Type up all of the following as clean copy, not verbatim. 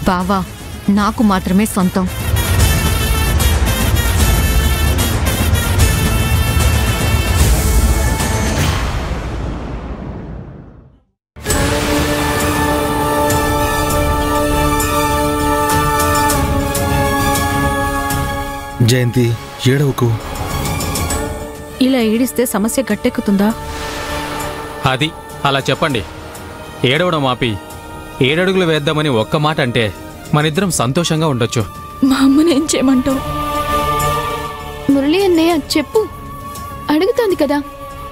బావా నాకు మాత్రమే సొంతం. జయంతి ఏడవకు. ఇలా ఏడిస్తే సమస్య గట్టెక్కుతుందా? అది అలా చెప్పండి. ఏడవడం ఆపి 7 అడుగులు వేద్దామని ఒక్క మాట అంటే మనిద్దరం సంతోషంగా ఉండొచ్చు. మా అమ్మనేం చేయమంటావు? మురళి అన్నయ్య చెప్పు, అడుగుతోంది కదా.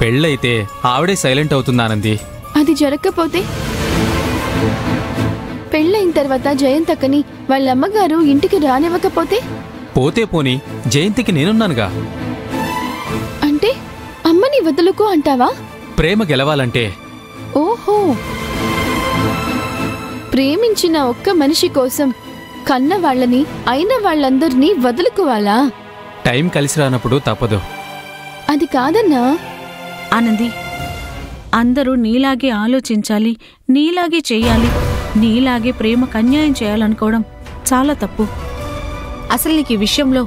పెళ్ళైతే ఆవిడే సైలెంట్ అవుతుందానంది. అది జరగకపోతే? పెళ్ళైన తర్వాత జయంతక్కని వాళ్ళ అమ్మగారు ఇంటికి రానివ్వకపోతే? పోతే పోని, జయంతికి నేనున్నానుగా. అంటే అమ్మని వదులుకో అంటావా? ప్రేమ గెలవాలంటే. ఓహో, ప్రేమించిన ఒక్క మనిషి కోసం కన్న వాళ్ళని అయిన వాళ్ళందరినీ వదులుకోవాలా? టైం కలిసి రానప్పుడు తప్పదు. అది కాదన్నా. ఆనంది, అందరూ నీలాగే ఆలోచించాలి, నీలాగే చెయ్యాలి, నీలాగే ప్రేమకు అన్యాయం చేయాలనుకోవడం చాలా తప్పు. అసలు నీకు ఈ విషయంలో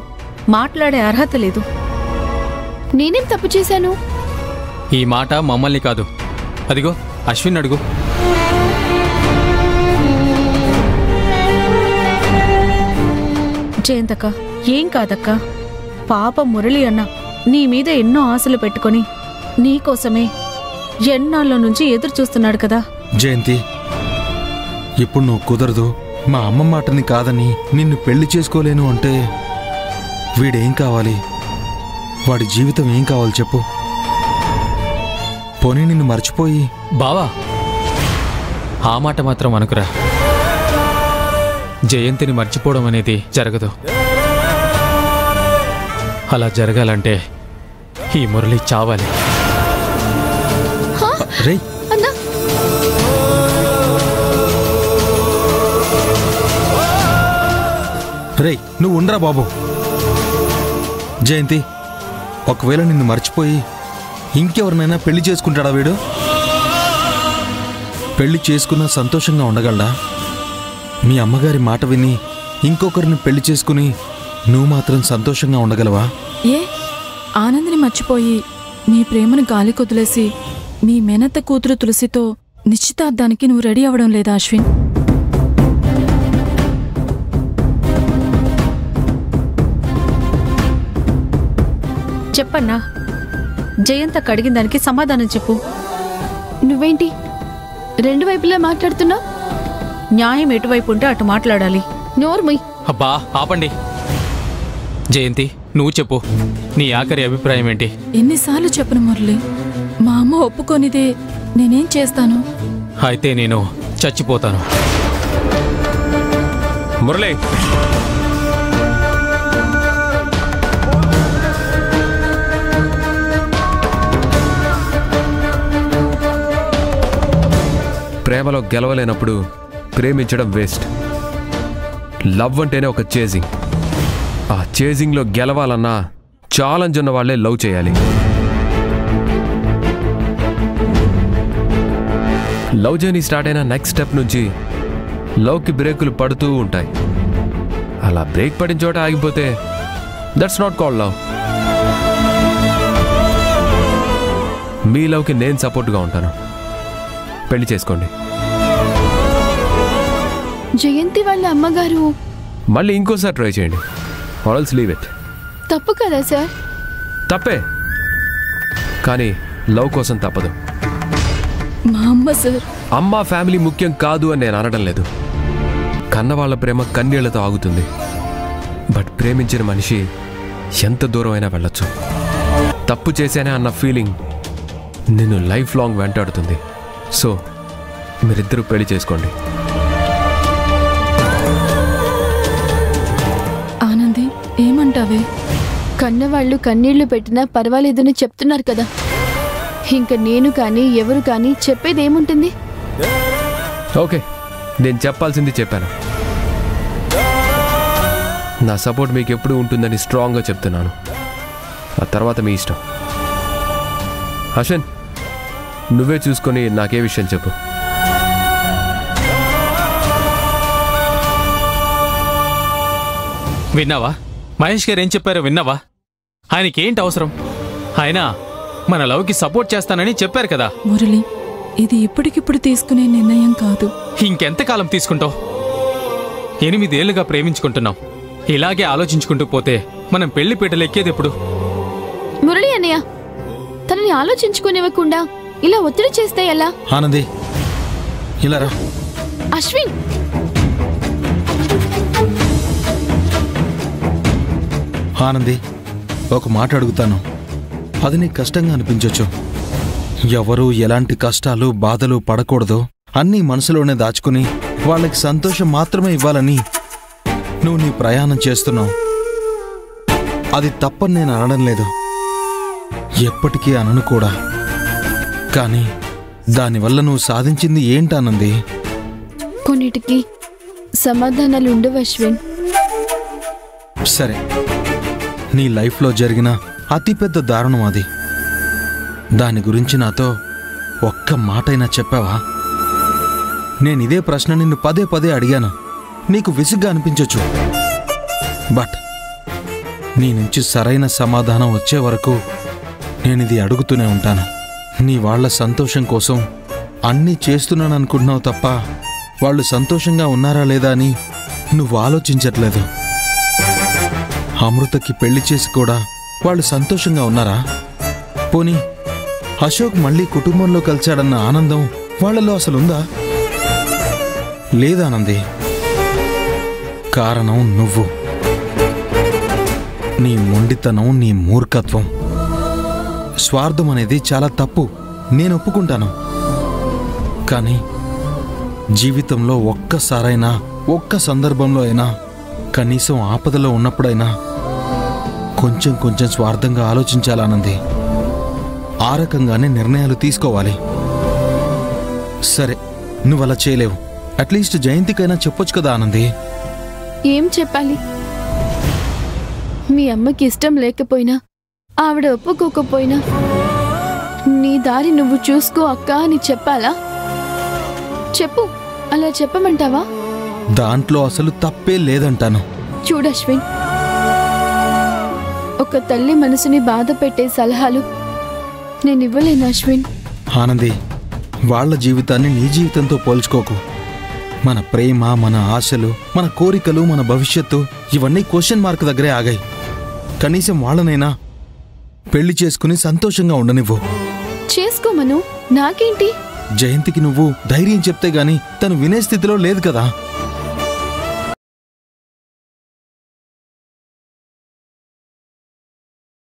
మాట్లాడే అర్హత లేదు. నేనేం తప్పు చేశాను? ఈ మాట మమ్మల్ని కాదు, అదిగో అశ్విన్ అడుగు. జయంతక్క, ఏం కాదక్క. పాప మురళి అన్న నీ మీద ఎన్నో ఆశలు పెట్టుకొని నీకోసమే ఎన్నాళ్ళ నుంచి ఎదురు చూస్తున్నాడు కదా. జయంతి, ఇప్పుడు నువ్వు కుదరదు, మా అమ్మ మాటని కాదని నిన్ను పెళ్లి చేసుకోలేను అంటే వీడేం కావాలి? వాడి జీవితం ఏం కావాలి చెప్పు? పోనీ నిన్ను మర్చిపోయి. బావా, ఆ మాట మాత్రం అనుకురా. జయంతిని మర్చిపోవడం అనేది జరగదు. అలా జరగాలంటే ఈ మురళి చావాలి. రేయ్, రేయ్, నువ్వు ఉండరా బాబు. జయంతి, ఒకవేళ నిన్ను మర్చిపోయి ఇంకెవరినైనా పెళ్లి చేసుకుంటాడా వీడు? పెళ్లి చేసుకున్నా సంతోషంగా ఉండగలడా? మీ అమ్మగారి మాట విని ఇంకొకరిని పెళ్లి చేసుకుని నువ్వు మాత్రం సంతోషంగా ఉండగలవా? ఏ ఆనందిని మర్చిపోయి నీ ప్రేమను గాలి కొదిలేసి నీ మేనత్త కూతురు తులసితో నిశ్చితార్థానికి నువ్వు రెడీ అవ్వడం లేదా అశ్విన్? చెప్పన్నా, జయంతకు అడిగిన దానికి సమాధానం చెప్పు. నువ్వేంటి రెండు వైపులా మాట్లాడుతున్నా? న్యాయం ఎటువైపు ఉంటే అటు మాట్లాడాలి. నోర్మయ్. అబ్బా ఆపండి. జయంతి, నువ్వు చెప్పు, నీ ఆఖరి అభిప్రాయం ఏంటి? ఎన్నిసార్లు చెప్పను మురళి, మా అమ్మ ఒప్పుకోనిదే నేనేం చేస్తాను? అయితే నేను చచ్చిపోతాను. మురళి, ప్రేమలో గెలవలేనప్పుడు ప్రేమించడం వేస్ట్. లవ్ అంటేనే ఒక చేజింగ్. ఆ చేజింగ్లో గెలవాలన్నా ఛాలెంజ్ ఉన్న వాళ్ళే లవ్ చేయాలి. లవ్ జర్నీ స్టార్ట్ అయిన నెక్స్ట్ స్టెప్ నుంచి లవ్కి బ్రేకులు పడుతూ ఉంటాయి. అలా బ్రేక్ పడిన చోట ఆగిపోతే దట్స్ నాట్ కాల్డ్ లవ్. మీ లవ్కి నేను సపోర్ట్గా ఉంటాను. పెళ్లి చేసుకోండి. జయంతి వాళ్ళ అమ్మగారు మళ్ళీ ఇంకోసారి ట్రై చేయండి. Or else leave it. తప్పు కదా సార్? తప్పే, కానీ లవ్ కోసం తప్పదు. మా అమ్మ సార్. అమ్మ ఫ్యామిలీ ముఖ్యం కాదు అని నేను అనడం లేదు. కన్నవాళ్ల ప్రేమ కన్నీళ్లతో ఆగుతుంది. బట్ ప్రేమించిన మనిషి ఎంత దూరం అయినా వెళ్ళొచ్చు. తప్పు చేశానే అన్న ఫీలింగ్ నిన్ను లైఫ్ లాంగ్ వెంటాడుతుంది. సో మీరిద్దరూ పెళ్లి చేసుకోండి. ఆనంది, ఏమంటావే? కన్నవాళ్ళు కన్నీళ్లు పెట్టినా పర్వాలేదని చెప్తున్నారు కదా. ఇంక నేను కానీ ఎవరు కానీ చెప్పేదేముంటుంది? ఓకే, నేను చెప్పాల్సింది చెప్పాను. నా సపోర్ట్ మీకు ఎప్పుడు ఉంటుందని స్ట్రాంగ్గా చెప్తున్నాను. ఆ తర్వాత మీ ఇష్టం. అశ్విన్, నువ్వే చూసుకొని నాకే విషయం చెప్పు. విన్నావా? మహేష్ గారు ఏం చెప్పారో విన్నావా? ఆయనకేంటి అవసరం? ఆయన మన లవ్కి సపోర్ట్ చేస్తానని చెప్పారు కదా. మురళి, ఇది ఇప్పటికిప్పుడు తీసుకునే నిర్ణయం కాదు. ఇంకెంతకాలం తీసుకుంటావు? 8 ఏళ్లుగా ప్రేమించుకుంటున్నాం. ఇలాగే ఆలోచించుకుంటూ పోతే మనం పెళ్లి పీటలు ఎక్కేది ఎప్పుడు? మురళి అన్నయ్య, తనని ఆలోచించుకునివ్వకుండా ఇలా ఒత్తిడి చేస్తే ఎలా? ఆనంది, ఇలా రా. అశ్విన్, ఆనంది, ఒక మాట అడుగుతాను. అది నీకు కష్టంగా అనిపించొచ్చు. ఎవరూ ఎలాంటి కష్టాలు బాధలు పడకూడదు, అన్నీ మనసులోనే దాచుకుని వాళ్ళకి సంతోషం మాత్రమే ఇవ్వాలని నువ్వు నీ ప్రయాణం చేస్తున్నావు. అది తప్పని నేను అనడం లేదు, ఎప్పటికీ అనను కూడా. కానీ దానివల్ల నువ్వు సాధించింది ఏంటానంది? కొన్నిటికి సమాధానాలు ఉండవు అశ్విన్. సరే, నీ లైఫ్లో జరిగిన అతిపెద్ద దారుణం అది. దాని గురించి నాతో ఒక్క మాటైనా చెప్పావా? నేనిదే ప్రశ్న నిన్ను పదే పదే అడిగాను. నీకు విసుగ్గా అనిపించొచ్చు, బట్ నీ నుంచి సరైన సమాధానం వచ్చే వరకు నేనిది అడుగుతూనే ఉంటాను. నీ వాళ్ల సంతోషం కోసం అన్నీ చేస్తున్నాననుకుంటున్నావు తప్ప వాళ్ళు సంతోషంగా ఉన్నారా లేదా అని నువ్వు ఆలోచించట్లేదు. అమృతకి పెళ్లి చేసి కూడా వాళ్ళు సంతోషంగా ఉన్నారా? పోనీ అశోక్ మళ్ళీ కుటుంబంలో కలిశాడన్న ఆనందం వాళ్ళలో అసలుందా? లేదానంది. కారణం నువ్వు, నీ మొండితనం, నీ మూర్ఖత్వం. స్వార్థం అనేది చాలా తప్పు, నేను ఒప్పుకుంటాను. కానీ జీవితంలో ఒక్కసారైనా, ఒక్క సందర్భంలో అయినా, కనీసం ఆపదలో ఉన్నప్పుడైనా కొంచెం కొంచెం స్వార్థంగా ఆలోచించాలనంది. ఆ రకంగానే నిర్ణయాలు తీసుకోవాలి. సరే, నువ్వలా చేయలేవు. అట్లీస్ట్ జయంతికైనా చెప్పొచ్చు కదా ఆనంది. ఏం చెప్పాలి? మీ అమ్మకి ఇష్టం లేకపోయినా, ఆవిడ ఒప్పుకోకపోయినా నీ దారి నువ్వు చూసుకో అక్క అని చెప్పాలా? చెప్పు, అలా చెప్పమంటావా? దాంట్లో అసలు తప్పే లేదంటాను. చూడశ్విన్, ఒక తల్లి మనసుని బాధ పెట్టే సలహాలు నేనివ్వలేను అశ్విన్. ఆనంది, వాళ్ల జీవితాన్ని నీ జీవితంతో పోల్చుకోకు. మన ప్రేమ, మన ఆశలు, మన కోరికలు, మన భవిష్యత్తు ఇవన్నీ క్వశ్చన్ మార్క్ దగ్గరే ఆగాయి. కనీసం వాళ్ళనైనా పెళ్లి చేసుకుని సంతోషంగా ఉండనివ్వు. చేసుకోమను, నాకేంటి? జయంతికి నువ్వు ధైర్యం చెప్తే గాని తను వినే స్థితిలో లేదు కదా.